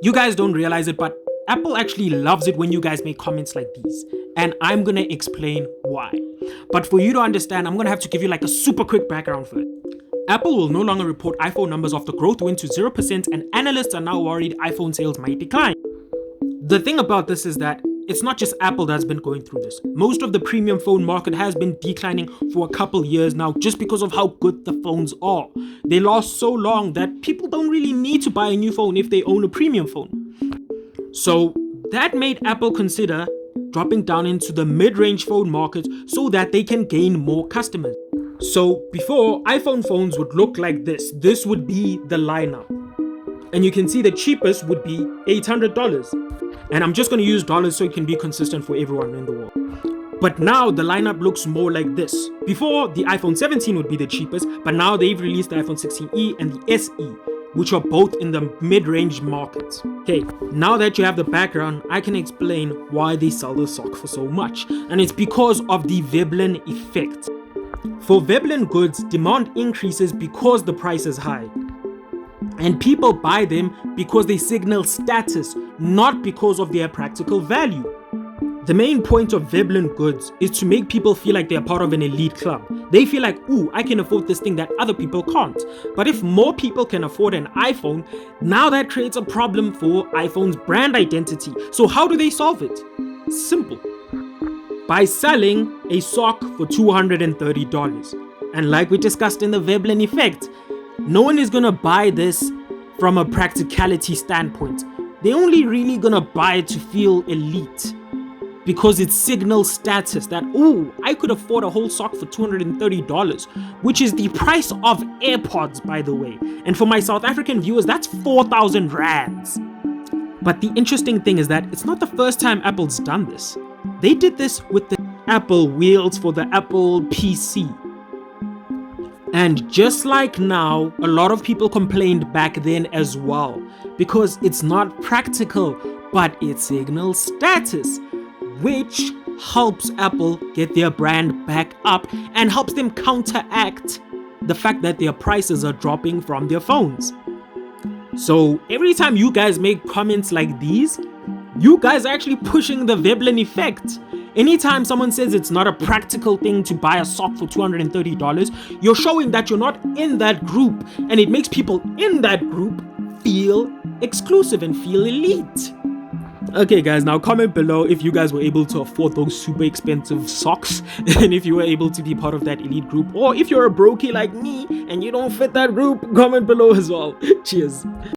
You guys don't realize it, but Apple actually loves it when you guys make comments like these. And I'm gonna explain why. But for you to understand, I'm gonna have to give you like a super quick background first. Apple will no longer report iPhone numbers after growth went to 0%, and analysts are now worried iPhone sales might decline. The thing about this is that it's not just Apple that's been going through this. Most of the premium phone market has been declining for a couple years now just because of how good the phones are. They last so long that people don't really need to buy a new phone if they own a premium phone. So that made Apple consider dropping down into the mid-range phone market so that they can gain more customers. So before, iPhone phones would look like this. This would be the lineup. And you can see the cheapest would be $800. And I'm just going to use dollars so it can be consistent for everyone in the world. But now the lineup looks more like this. Before, the iPhone 17 would be the cheapest, but now they've released the iPhone 16e and the SE, which are both in the mid-range markets. Okay, now that you have the background, I can explain why they sell the sock for so much. And it's because of the Veblen effect. For Veblen goods, demand increases because the price is high. And people buy them because they signal status, not because of their practical value. The main point of Veblen goods is to make people feel like they're part of an elite club. They feel like, ooh, I can afford this thing that other people can't. But if more people can afford an iPhone, now that creates a problem for iPhone's brand identity. So how do they solve it? Simple. By selling a sock for $230. And like we discussed in the Veblen effect, no one is gonna buy this from a practicality standpoint. They're only really gonna buy it to feel elite. Because it signals status that, ooh, I could afford a whole sock for $230, which is the price of AirPods, by the way. And for my South African viewers, that's 4,000 rands. But the interesting thing is that it's not the first time Apple's done this. They did this with the Apple wheels for the Apple PC. And just like now, a lot of people complained back then as well, because it's not practical, but it signals status, which helps Apple get their brand back up and helps them counteract the fact that their prices are dropping from their phones. So every time you guys make comments like these, you guys are actually pushing the Veblen effect. Anytime someone says it's not a practical thing to buy a sock for $230, you're showing that you're not in that group, and it makes people in that group feel exclusive and feel elite. Okay guys, now comment below if you guys were able to afford those super expensive socks and if you were able to be part of that elite group, or if you're a brokey like me and you don't fit that group, comment below as well. Cheers.